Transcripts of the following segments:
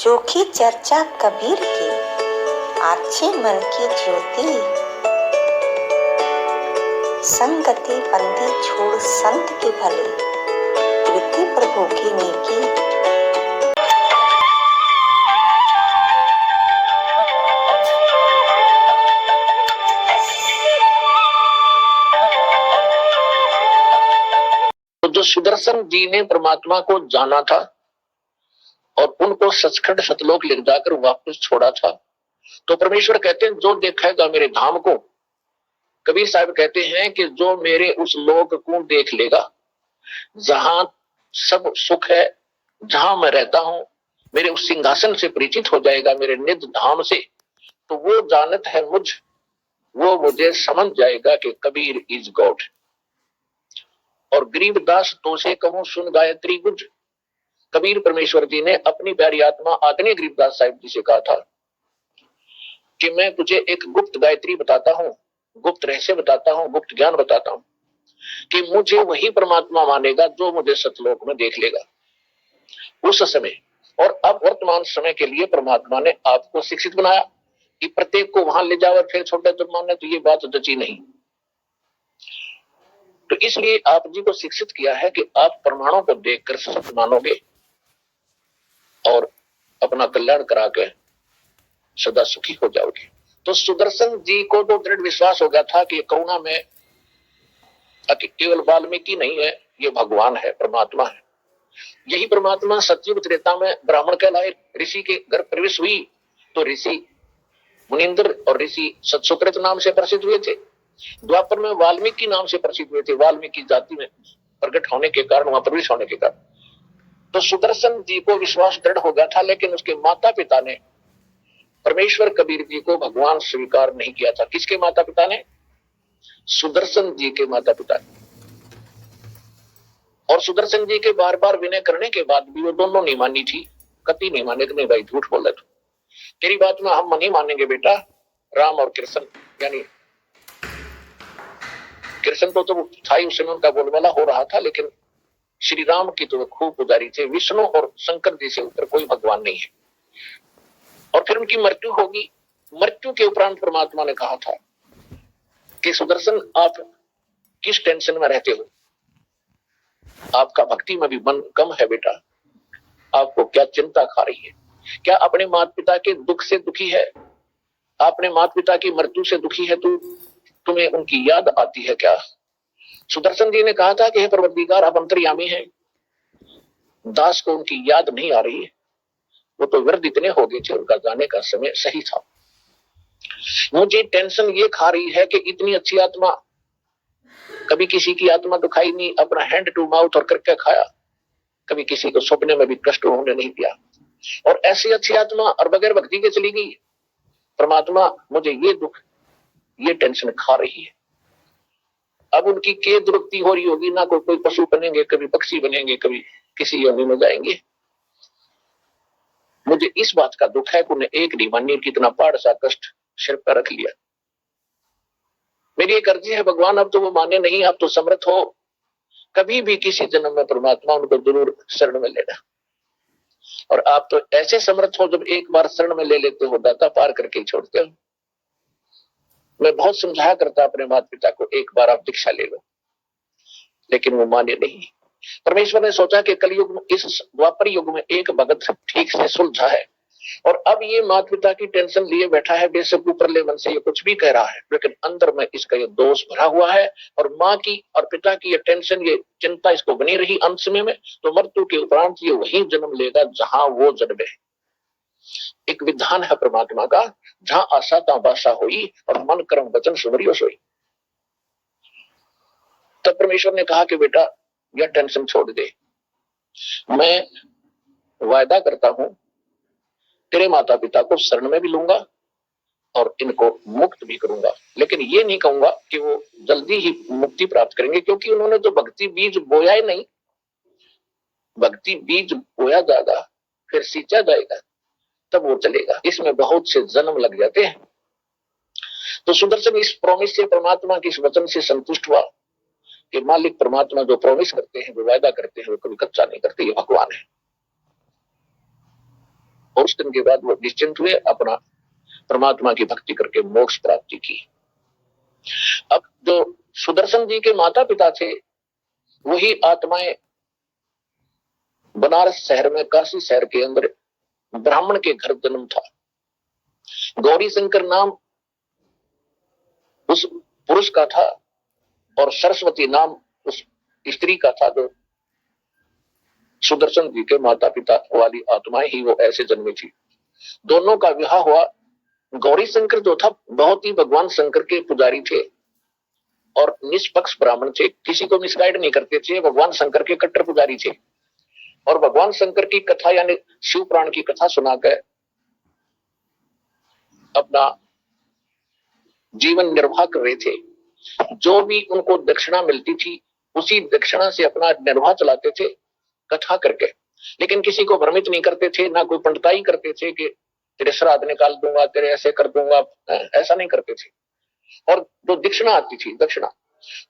जोखी चर्चा कबीर की, आछे मन की ज्योति, संगति बंदी छोड़ संत के भले, कृति प्रभु की नेकी। तो जो सुदर्शन जी ने परमात्मा को जाना था और उनको सचखंड सतलोक ले जाकर वापस छोड़ा था, तो परमेश्वर कहते हैं जो देखेगा मेरे धाम को, कबीर साहब कहते हैं कि जो मेरे उस लोक को देख लेगा जहां सब सुख है, जहां मैं रहता हूं, मेरे उस सिंहासन से परिचित हो जाएगा, मेरे निज धाम से, तो वो जानत है मुझ, वो मुझे समझ जाएगा कि कबीर इज गॉड। और गरीबदास तो से कहूं सुन गायत्री गुज, कबीर परमेश्वर जी ने अपनी प्यारी आत्मा आदरणीय गरीबदास साहिब जी से कहा था कि मैं तुझे एक गुप्त गायत्री बताता हूं, गुप्त रहस्य बताता हूं, गुप्त ज्ञान बताता हूं कि मुझे वही परमात्मा मानेगा जो मुझे सतलोक में देख लेगा उस समय। और अब वर्तमान समय के लिए परमात्मा ने आपको शिक्षित बनाया कि प्रत्येक को वहां ले जाओ और फिर छोटे तो माने, तो ये बात जची नहीं। तो इसलिए आप जी को शिक्षित किया है कि आप प्रमाणों को देखकर सत्य मानोगे और अपना कल्याण करा के सदा सुखी हो जाओगे। तो सुदर्शन जी को तो दृढ़ विश्वास हो गया था कि करुणा में केवल वाल्मीकि नहीं है, ये भगवान है, परमात्मा है। यही परमात्मा सतयुग त्रेता में ब्राह्मण कहलाए, ऋषि के घर प्रवेश हुई तो ऋषि मुनिंद्र और ऋषि सतसुकृत नाम से प्रसिद्ध हुए थे। द्वापर में वाल्मीकि नाम से प्रसिद्ध हुए थे, वाल्मीकि जाति में प्रकट होने के कारण, वहां प्रवेश होने के कारण। तो सुदर्शन जी को विश्वास दृढ़ हो गया था, लेकिन उसके माता पिता ने परमेश्वर कबीर जी को भगवान स्वीकार नहीं किया था। किसके माता पिता ने? सुदर्शन जी के माता पिता ने। और सुदर्शन जी के बार बार विनय करने के बाद भी वो दोनों नहीं मानी थी, कति नहीं माने कि नहीं भाई झूठ बोल रहे, तेरी बात में हम नहीं मानेंगे बेटा। राम और कृष्ण, यानी कृष्ण तो था ही उस समय, उनका बोलबाला हो रहा था, लेकिन श्री राम की तो खूब पुजारी थे। विष्णु और शंकर जी से ऊपर कोई भगवान नहीं है। और फिर उनकी मृत्यु होगी। मृत्यु के उपरांत परमात्मा ने कहा था कि सुदर्शन आप किस टेंशन में रहते हो, आपका भक्ति में भी मन कम है बेटा, आपको क्या चिंता खा रही है? क्या अपने माता पिता के दुख से दुखी है? अपने माता पिता की मृत्यु से दुखी है? तो तुम्हें उनकी याद आती है क्या? सुदर्शन जी ने कहा था कि हे परवरदिगार, आप अंतर्यामी हैं, दास को उनकी याद नहीं आ रही है, वो तो वृद्ध इतने हो गए थे, उनका जाने का समय सही था। मुझे टेंशन ये खा रही है कि इतनी अच्छी आत्मा, कभी किसी की आत्मा दुखाई नहीं, अपना हैंड टू माउथ और करके खाया, कभी किसी को सपने में भी कष्ट होने नहीं दिया, और ऐसी अच्छी आत्मा और बगैर भक्ति के चली गई। परमात्मा, मुझे ये दुख, ये टेंशन खा रही है। अब उनकी के दुरुक्ति हो रही होगी ना, कोई पशु बनेंगे, कभी पक्षी बनेंगे, कभी किसी योनि में जाएंगे। मुझे इस बात का दुख है कि उन्हें एक नहीं मानी, कितना पहाड़ सा कष्ट सिर पर रख लिया। मेरी एक अर्जी है भगवान, अब तो वो माने नहीं, आप तो समर्थ हो, कभी भी किसी जन्म में परमात्मा उनको जरूर शरण में लेना। और आप तो ऐसे समर्थ हो, जब एक बार शरण में ले लेते हो, दाता पार करके ही छोड़ते हो। मैं बहुत समझाया करता अपने माता पिता को, एक बार आप दीक्षा ले लो, लेकिन वो माने नहीं। परमेश्वर ने सोचा कि कलयुग में, इस द्वापर युग में एक भगत ठीक से सुलझा है, और अब ये माता पिता की टेंशन लिए बैठा है, बेशक ऊपरले मन से ये कुछ भी कह रहा है, लेकिन अंदर में इसका ये दोष भरा हुआ है। और माँ की और पिता की ये टेंशन, ये चिंता इसको बनी रही अंत समय में, तो मृत्यु के उपरांत ये वही जन्म लेगा जहां वो जन्मे। एक विधान है परमात्मा का, जहां आशा ता बासा हुई और मन कर्म वचन सुमरियो सोई। तब परमेश्वर ने कहा कि बेटा यह टेंशन छोड़ दे, मैं वायदा करता हूं तेरे माता पिता को शरण में भी लूंगा और इनको मुक्त भी करूंगा, लेकिन ये नहीं कहूंगा कि वो जल्दी ही मुक्ति प्राप्त करेंगे, क्योंकि उन्होंने तो भक्ति बीज बोया ही नहीं। भक्ति बीज बोया जाएगा, फिर सींचा जाएगा, तब वो चलेगा। इसमें बहुत से जन्म लग जाते हैं। तो सुदर्शन इस प्रॉमिस से, परमात्मा के इस वचन से संतुष्ट हुआ कि मालिक परमात्मा जो प्रॉमिस करते हैं, जो वायदा करते हैं, वो कभी कच्चा नहीं करते, ये भगवान है। और उस दिन के बाद वो निश्चिंत हुए, अपना परमात्मा की भक्ति करके मोक्ष प्राप्ति की। अब जो सुदर्शन जी के माता पिता थे वही आत्माएं बनारस शहर में, काशी शहर के अंदर ब्राह्मण के घर जन्म था। गौरी शंकर नाम उस पुरुष का था और सरस्वती नाम उस स्त्री का था। जो सुदर्शन जी के माता पिता वाली आत्माएं ही वो ऐसे जन्मी थी। दोनों का विवाह हुआ। गौरी शंकर जो था बहुत ही भगवान शंकर के पुजारी थे और निष्पक्ष ब्राह्मण थे, किसी को मिसगाइड नहीं करते थे, भगवान शंकर के कट्टर पुजारी थे और भगवान शंकर की कथा यानी शिव पुराण की कथा सुनाकर अपना जीवन निर्वाह कर रहे थे। जो भी उनको दक्षिणा मिलती थी उसी दक्षिणा से अपना निर्वाह चलाते थे कथा करके, लेकिन किसी को भ्रमित नहीं करते थे, ना कोई पंडिताई करते थे कि तेरे श्राद्ध निकाल दूंगा, तेरे ऐसे कर दूंगा, ऐसा नहीं करते थे। और जो दक्षिणा आती थी दक्षिणा,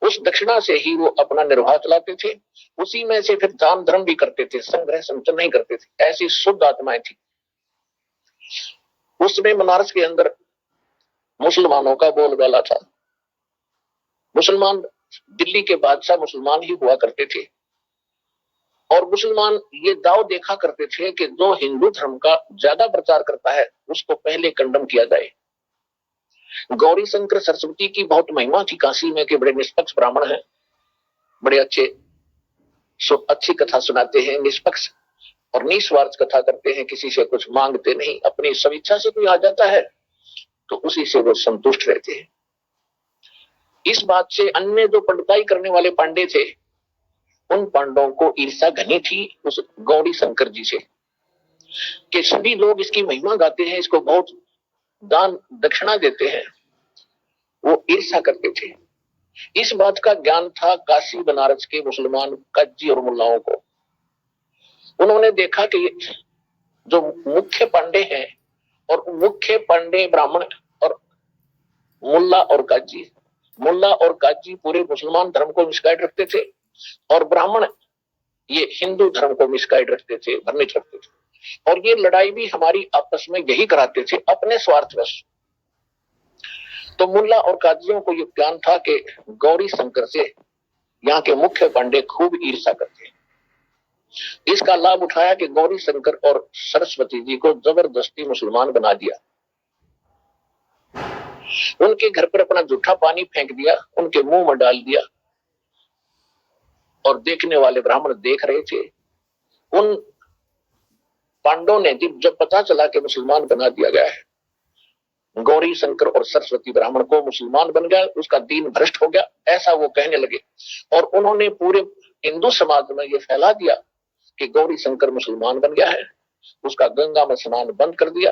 उस दक्षिणा से ही वो अपना निर्वाह चलाते थे, उसी में से फिर दान धर्म भी करते थे, संग्रह संचय नहीं करते थे। ऐसी शुद्ध आत्माएं थी। उसमें बनारस के अंदर मुसलमानों का बोलबाला था। मुसलमान दिल्ली के बादशाह मुसलमान ही हुआ करते थे और मुसलमान ये दाव देखा करते थे कि जो हिंदू धर्म का ज्यादा प्रचार करता है उसको पहले कंडम किया जाए। गौरी शंकर सरस्वती की बहुत महिमा थी काशी में कि बड़े निष्पक्ष ब्राह्मण हैं, बड़े अच्छी कथा सुनाते हैं, निष्पक्ष और निस्वार्थ कथा करते हैं, किसी से कुछ मांगते नहीं, अपनी स्वेच्छा से कोई आ जाता है तो उसी से वो संतुष्ट रहते हैं। इस बात से अन्य जो पंडिताई करने वाले पांडे थे उन पांडवों को ईर्ष्या घनी थी उस गौरी शंकर जी से कि सभी लोग इसकी महिमा गाते हैं, इसको बहुत दान दक्षिणा देते हैं, वो ईर्ष्या करते थे। इस बात का ज्ञान था काशी बनारस के मुसलमान काजी और मुल्लाओं को। उन्होंने देखा कि जो मुख्य पांडे हैं और मुख्य पांडे ब्राह्मण और मुल्ला और काजी पूरे मुसलमान धर्म को मिसगाइड रखते थे और ब्राह्मण ये हिंदू धर्म को मिसगाइड रखते थे, भ्रमित रखते थे। और ये लड़ाई भी हमारी आपस में यही कराते थे अपने स्वार्थवश। तो मुल्ला और काजियों को ये ज्ञान था कि गौरी शंकर से यहाँ के मुख्य पांडे खूब ईर्ष्या करते हैं। इसका लाभ उठाया कि गौरी शंकर और सरस्वती जी को जबरदस्ती मुसलमान बना दिया। उनके घर पर अपना जूठा पानी फेंक दिया, उनके मुंह में डाल दिया और देखने वाले ब्राह्मण देख रहे थे। उन पांडवों ने जब पता चला कि मुसलमान बना दिया गया है, गौरी शंकर और सरस्वती ब्राह्मण को मुसलमान बन गया, उसका दीन भ्रष्ट हो गया, ऐसा वो कहने लगे और उन्होंने पूरे हिंदू समाज में ये फैला दिया कि गौरी शंकर मुसलमान बन गया है, उसका गंगा में स्नान बंद कर दिया,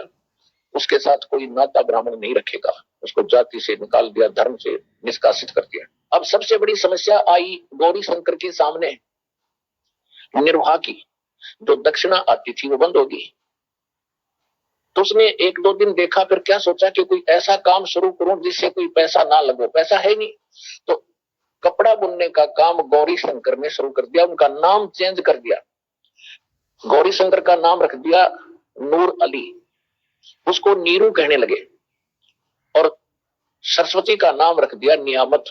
उसके साथ कोई नाता ब्राह्मण नहीं रखेगा, उसको जाति से निकाल दिया, धर्म से निष्कासित कर दिया। अब सबसे बड़ी समस्या आई गौरी शंकर के सामने निर्वाह की, जो दक्षिणा आती थी वो बंद होगी। तो उसने एक दो दिन देखा, फिर क्या सोचा कि कोई ऐसा काम शुरू करूं जिससे कोई पैसा ना लगो, पैसा है नहीं, तो कपड़ा बुनने का काम गौरी शंकर ने शुरू कर दिया। उनका नाम चेंज कर दिया, गौरी शंकर का नाम रख दिया नूर अली, उसको नीरू कहने लगे, और सरस्वती का नाम रख दिया नियामत,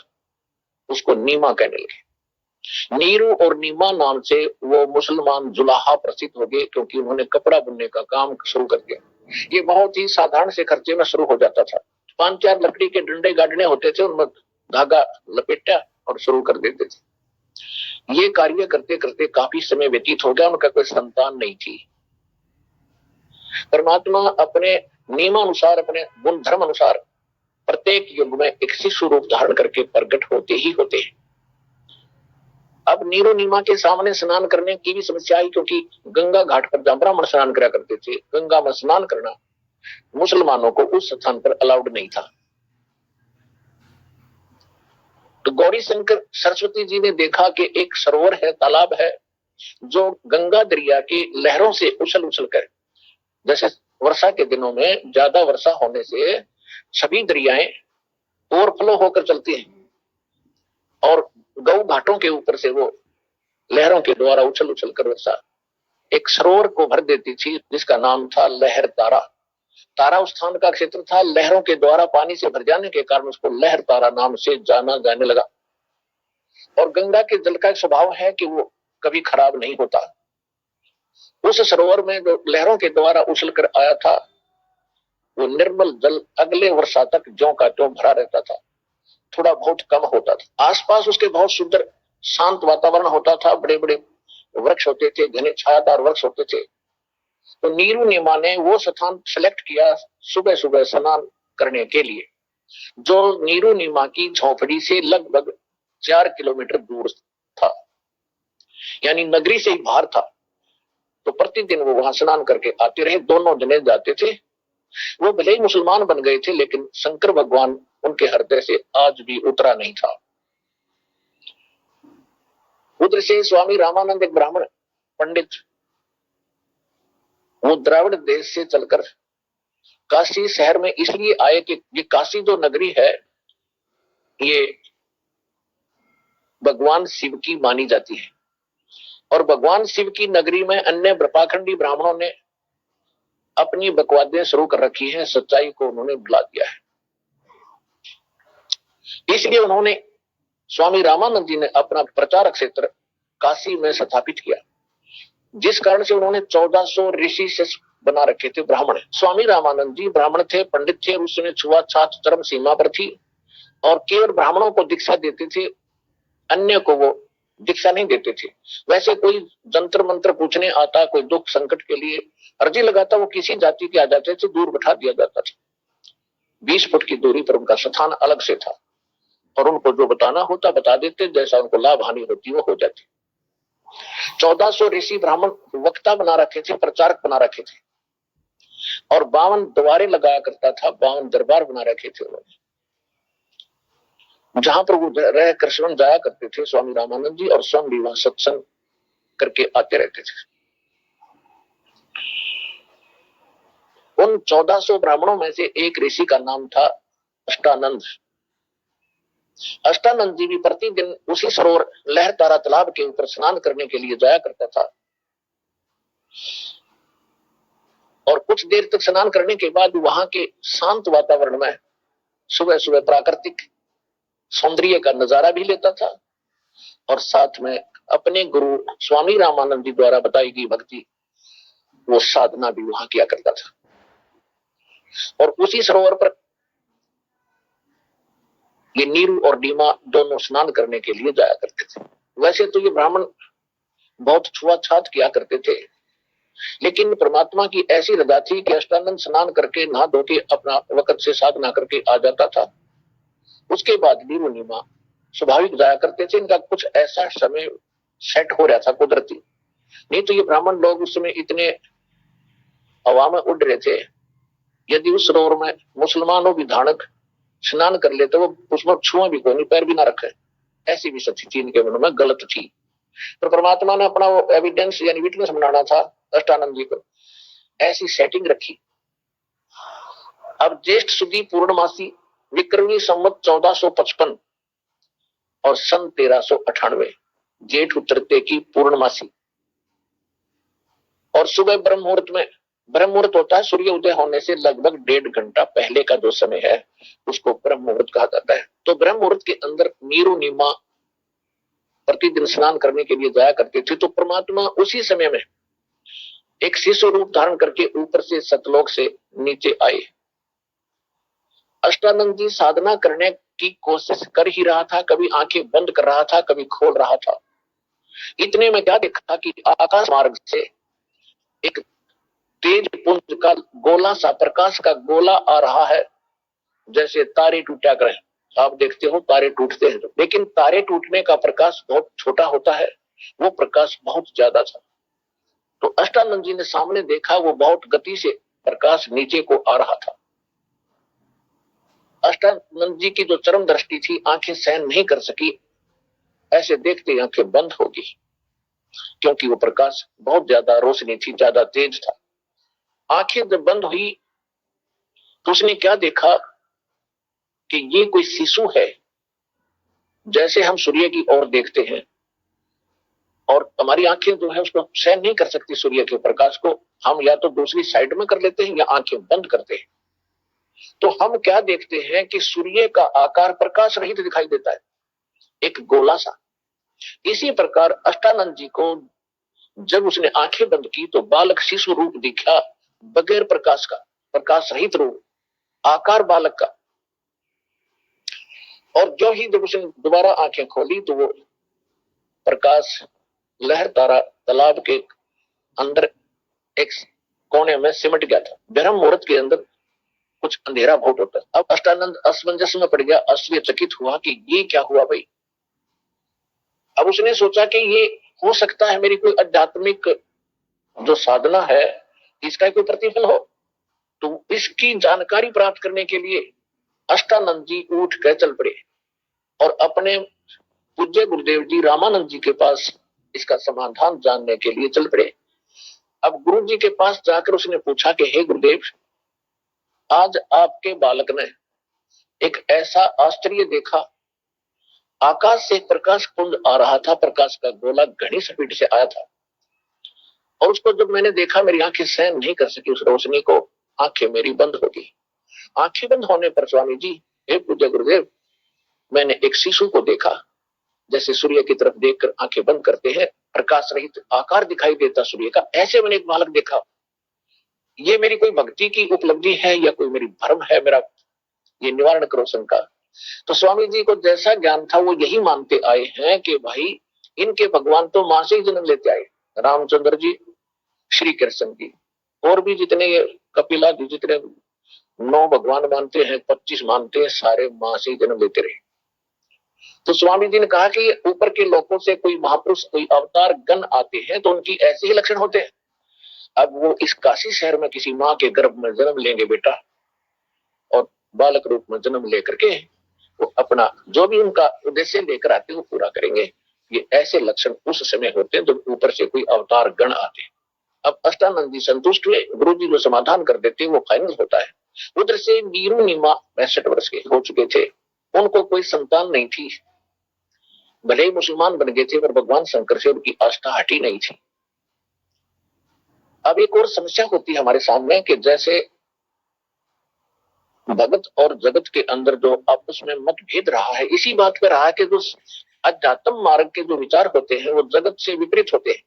उसको नीमा कहने लगे। नीरू और नीमा नाम से वो मुसलमान जुलाहा प्रसिद्ध हो गए क्योंकि उन्होंने कपड़ा बुनने का काम शुरू कर दिया। ये बहुत ही साधारण से खर्चे में शुरू हो जाता था। 5-4 लकड़ी के डंडे गाड़ने होते थे, उनमें धागा लपेटा और शुरू कर देते थे। ये कार्य करते करते काफी समय व्यतीत हो गया, उनका कोई संतान नहीं थी। परमात्मा अपने नियमानुसार, अपने गुण धर्म अनुसार प्रत्येक युग में एक शिशु रूप धारण करके प्रकट होते ही होते हैं। अब नीरो नीमा के सामने स्नान करने की भी समस्या आई क्योंकि गंगा घाट पर जहां ब्राह्मण स्नान करा करते थे, गंगा में स्नान करना मुसलमानों को उस स्थान पर अलाउड नहीं था। तो गौरी शंकर सरस्वती जी ने देखा कि एक सरोवर है, तालाब है, जो गंगा दरिया की लहरों से उछल उछल कर, जैसे वर्षा के दिनों में ज्यादा वर्षा होने से सभी दरियाएं ओवरफ्लो होकर चलती हैं और गौ घाटों के ऊपर से वो लहरों के द्वारा उछल उछल कर वर्षा एक सरोवर को भर देती थी जिसका नाम था लहर तारा। तारा उस स्थान का क्षेत्र था, लहरों के द्वारा पानी से भर जाने के कारण उसको लहर तारा नाम से जाना जाने लगा। और गंगा के जल का एक स्वभाव है कि वो कभी खराब नहीं होता। उस सरोवर में जो लहरों के द्वारा उछल कर आया था वो निर्मल जल अगले वर्षा तक ज्यों का त्यों भरा रहता था, थोड़ा बहुत कम होता था। आसपास उसके बहुत सुंदर शांत वातावरण होता था, बड़े बड़े वृक्ष होते थे, घने छायादार वृक्ष होते थे। तो नीरू नीमा ने वो स्थान सेलेक्ट किया सुबह सुबह स्नान करने के लिए, जो नीरू नीमा की झोपड़ी से लगभग 4 किलोमीटर दूर था, यानी नगरी से ही बाहर था। तो प्रतिदिन वो वहां स्नान करके आते रहे, दोनों जने जाते थे। वो भले ही मुसलमान बन गए थे लेकिन शंकर भगवान उनके हृदय से आज भी उतरा नहीं था। उधर से स्वामी रामानंद एक ब्राह्मण पंडित, वो द्राविड़ देश से चलकर काशी शहर में इसलिए आए कि ये काशी जो नगरी है ये भगवान शिव की मानी जाती है, और भगवान शिव की नगरी में अन्य पाखंडी ब्राह्मणों ने अपनी बकवादें शुरू कर रखी हैं, सच्चाई को उन्होंने भुला दिया है। इसलिए उन्होंने स्वामी रामानंद जी ने अपना प्रचारक क्षेत्र काशी में स्थापित किया, जिस कारण से उन्होंने 1400 ऋषि से बना रखे थे ब्राह्मण। स्वामी रामानंद जी ब्राह्मण थे, पंडित थे, उस समय छुआछूत चरम सीमा पर थी और केवल ब्राह्मणों को दीक्षा देते थे, अन्य को वो दीक्षा नहीं देते थे। वैसे कोई जंतर मंत्र पूछने आता, कोई दुख संकट के लिए अर्जी लगाता, वो किसी जाति के आ जाते थे, दूर बैठा दिया जाता था। 20 फुट की दूरी पर उनका स्थान अलग से था और उनको जो बताना होता बता देते, जैसा उनको लाभ हानि होती वो हो जाती। 1400 ऋषि ब्राह्मण वक्ता बना रखे थे, प्रचारक बना रखे थे, और 52 द्वारे लगाया करता था, 52 दरबार बना रखे थे उन्होंने, जहां पर वो रह कृष्ण जाया करते थे स्वामी रामानंद जी, और स्वयं भी वहां सत्संग करके आते रहते थे। उन 1400 ब्राह्मणों में से एक ऋषि का नाम था अष्टानंद। अष्टानंद जी भी प्रतिदिन उसी सरोवर लहर तारा तालाब के ऊपर स्नान करने के लिए जाया करता था, और कुछ देर तक स्नान करने के बाद वहां के शांत वातावरण में सुबह सुबह प्राकृतिक सौंदर्य का नजारा भी लेता था, और साथ में अपने गुरु स्वामी रामानंद जी द्वारा बताई गई भक्ति वो साधना भी वहां किया करता था। और उसी सरोवर पर ये नीरू और डीमा दोनों स्नान करने के लिए जाया करते थे। वैसे तो ये ब्राह्मण बहुत छुआछूत किया करते थे, लेकिन परमात्मा की ऐसी रजा थी कि अष्टानंद स्नान करके नहा धो के अपना वक्त से साधना करके आ जाता था। उसके बाद नीरू नीमा स्वाभाविक जाया करते थे। इनका कुछ ऐसा समय सेट हो रहा था कुदरती, नहीं तो ये ब्राह्मण लोग उस समय इतने हवा में उड़ रहे थे, यदि उस सरोवर में मुसलमानों भी धानक स्नान कर ले तो वो उसमें छुआ भी कोई नहीं, पैर भी ना रखे, ऐसी भी स्थिति इनके मन में गलत थी। तो परमात्मा ने अपना वो एविडेंस यानी विटनेस बनाना था अष्टानंद जी को, ऐसी सेटिंग रखी। अब ज्येष्ठ सुदी पूर्णमासी विक्रमी संवत 1455 और सन 1398 जेठ उतरते की पूर्णमासी, और सुबह ब्रह्म मुहूर्त में, ब्रह्म मुहूर्त होता है सूर्य उदय होने से लगभग 1.5 घंटा पहले का जो समय है उसको ब्रह्म मुहूर्त कहा जाता है। तो ब्रह्म मुहूर्त के अंदर नीरू नीमा प्रतिदिन स्नान करने के लिए जाया करते थे। तो परमात्मा उसी समय में एक शिशु रूप धारण करके ऊपर से सतलोक से नीचे आए। अष्टानंद जी साधना करने की कोशिश कर ही रहा था, कभी आंखें बंद कर रहा था, कभी खोल रहा था। इतने में क्या देखा कि आकाश मार्ग से एक तेज पुंज का गोला सा, प्रकाश का गोला आ रहा है, जैसे तारे टूटा करें। आप देखते हो तारे टूटते हैं, लेकिन तारे टूटने का प्रकाश बहुत छोटा होता है, वो प्रकाश बहुत ज्यादा था। तो अष्टानंद जी ने सामने देखा, वो बहुत गति से प्रकाश नीचे को आ रहा था। अष्टानंद जी की जो चरम दृष्टि थी, आंखें सहन नहीं कर सकी, ऐसे देखते आंखें बंद होगी, क्योंकि वो प्रकाश बहुत ज्यादा रोशनी थी, ज्यादा तेज था। आंखें जब बंद हुई तो उसने क्या देखा कि ये कोई शिशु है, जैसे हम सूर्य की ओर देखते हैं और हमारी आंखें जो है उसको सहन नहीं कर सकती सूर्य के प्रकाश को। हम या तो दूसरी साइड में कर लेते हैं या आंखें बंद करते हैं। तो हम क्या देखते हैं कि सूर्य का आकार प्रकाश रहित दिखाई देता है, एक गोला सा। इसी प्रकार अष्टानंद जी को जब उसने आंखें बंद की तो बालक शिशु रूप दिखा, बगैर प्रकाश का, प्रकाश रहित रूप, आकार बालक का। और जो ही जब उसने दोबारा आंखें खोली तो वो प्रकाश लहर तारा तालाब के अंदर एक कोने में सिमट गया था। ब्रह्म मुहूर्त के अंदर कुछ अंधेरा बहुत होता है। अब अष्टानंद असमंजस में पड़ गया, आश्चर्यचकित हुआ कि ये क्या हुआ भाई। अब उसने सोचा कि ये हो सकता है मेरी कोई आध्यात्मिक जो साधना है इसका कोई प्रतिफल हो। तो इसकी जानकारी प्राप्त करने के लिए अष्टानंद जी उठ कर चल पड़े और अपने पूज्य गुरुदेव जी रामानंद जी के पास इसका समाधान जानने के लिए चल पड़े। अब गुरु जी के पास जाकर उसने पूछा कि हे गुरुदेव, आज आपके बालक ने एक ऐसा आश्चर्य देखा, आकाश से प्रकाश पुंज आ रहा था, प्रकाश का गोला घनी स्पीड से आया था और उसको जब मैंने देखा मेरी आंखें सहन नहीं कर सकी उस रोशनी को, आंखें मेरी बंद हो गई। आंखें बंद होने पर स्वामी जी, हे पूज्य गुरुदेव, मैंने एक शिशु को देखा, जैसे सूर्य की तरफ देखकर आंखें बंद करते हैं, प्रकाश रहित आकार दिखाई देता सूर्य का, ऐसे मैंने एक बालक देखा। ये मेरी कोई भक्ति की उपलब्धि है या कोई मेरी भ्रम है, मेरा ये निवारण करो शंका। तो स्वामी जी को जैसा ज्ञान था वो यही मानते आए हैं कि भाई इनके भगवान तो मां से ही जन्म लेते आए, रामचंद्र जी, श्री कृष्ण जी, और भी जितने ये कपिला जी, जितने 9 भगवान मानते हैं, 25 मानते हैं, सारे मां से ही जन्म लेते रहे। तो स्वामी जी ने कहा कि ये ऊपर के लोगों से कोई महापुरुष, कोई अवतार गण आते हैं तो उनकी ऐसे ही लक्षण होते हैं। अब वो इस काशी शहर में किसी माँ के गर्भ में जन्म लेंगे बेटा, और बालक रूप में जन्म लेकर के वो अपना जो भी उनका उद्देश्य लेकर आते हैं वो पूरा करेंगे। ये ऐसे लक्षण उस समय होते हैं जब ऊपर से कोई अवतार गण आते हैं। अब अष्टानंद जी संतुष्ट हुए, गुरु जी जो समाधान कर देते हैं वो फाइनल होता है। उधर से वीरू नीमा 65 वर्ष के हो चुके थे, उनको कोई संतान नहीं थी, भले ही मुसलमान बन गए थे पर भगवान शंकर से उनकी आस्था हटी नहीं थी। अब एक और समस्या होती है हमारे सामने कि जैसे भगत और जगत के अंदर जो आपस में मतभेद रहा है, इसी बात पर रहा है कि जो अध्यात्म मार्ग के जो विचार होते हैं वो जगत से विपरीत होते हैं।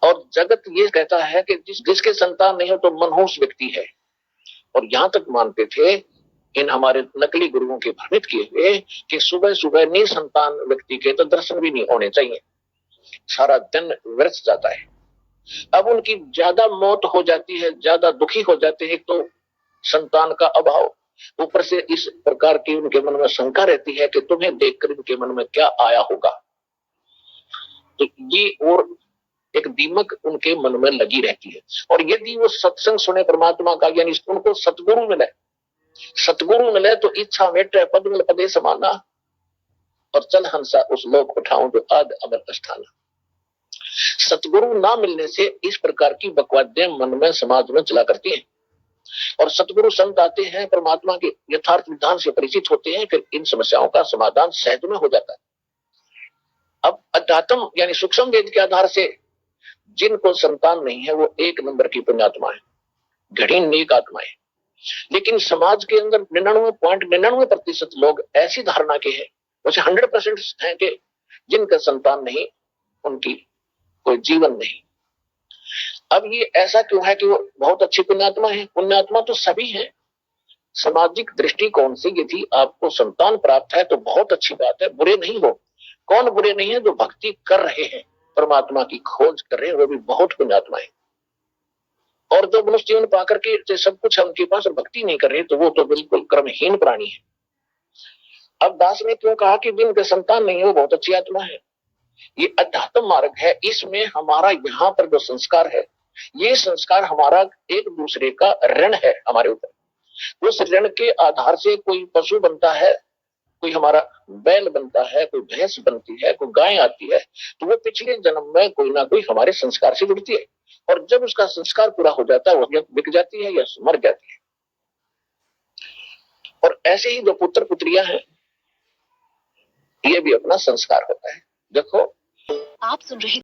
और जगत ये कहता है कि जिसके संतान नहीं हो तो मनहूस व्यक्ति है। और यहां तक मानते थे इन हमारे नकली गुरुओं के भ्रमित किए हुए कि सुबह सुबह निसंतान व्यक्ति के तो दर्शन भी नहीं होने चाहिए, सारा दिन व्यर्थ जाता है। अब उनकी ज्यादा मौत हो जाती है, ज्यादा दुखी हो जाते हैं, तो संतान का अभाव, ऊपर से इस प्रकार की उनके मन में शंका रहती है कि तुम्हें देखकर इनके मन में क्या आया होगा। तो ये और एक दीमक उनके मन में लगी रहती है। और यदि वो सत्संग सुने परमात्मा का, यानी उनको सतगुरु मिले, सतगुरु मिले तो इच्छा मेटे पद्म पदे समाना, और चल हंसा उस लोक उठाऊं जो आद अमर स्थाना। सतगुरु ना मिलने से इस प्रकार की बकवादें मन में समाज में चला करती हैं। और सतगुरु संत आते हैं, परमात्मा के यथार्थ विधान से परिचित होते हैं, फिर इन समस्याओं का समाधान सहज में हो जाता है। अब अध्यात्म यानी सूक्ष्म वेद के आधार से जिनको संतान नहीं है वो 1 नंबर की पुण्यात्मा है, घड़ी नेक आत्मा है। लेकिन समाज के अंदर 99.99% लोग ऐसी धारणा के हैं, वैसे 100% हैं कि जिनका संतान नहीं उनकी कोई जीवन नहीं। अब ये ऐसा क्यों है कि वो बहुत अच्छी पुण्यात्मा है? पुण्यात्मा तो सभी हैं। सामाजिक दृष्टिकोण से यदि आपको संतान प्राप्त है तो बहुत अच्छी बात है, बुरे नहीं हो। कौन बुरे नहीं है? जो भक्ति कर रहे हैं, परमात्मा की खोज कर रहे हैं, वो भी बहुत पुण्यात्मा है। और जो मनुष्य जीवन पाकर के सब कुछ है उनके पास और भक्ति नहीं कर रहे तो वो तो बिल्कुल कर्महीन प्राणी है। अब दास ने क्यों कहा कि जिनके संतान नहीं है वो बहुत अच्छी आत्मा है? ये अध्यात्म मार्ग है, इसमें हमारा यहाँ पर जो संस्कार है, ये संस्कार हमारा एक दूसरे का ऋण है हमारे ऊपर। उस ऋण के आधार से कोई पशु बनता है, कोई हमारा बैल बनता है, कोई भैंस बनती है, कोई गाय आती है, तो वो पिछले जन्म में कोई ना कोई हमारे संस्कार से जुड़ती है। और जब उसका संस्कार पूरा हो जाता है वो या बिक जाती है या मर जाती है। और ऐसे ही जो पुत्र पुत्रियां हैं ये भी अपना संस्कार होता है। देखो आप सुन रहे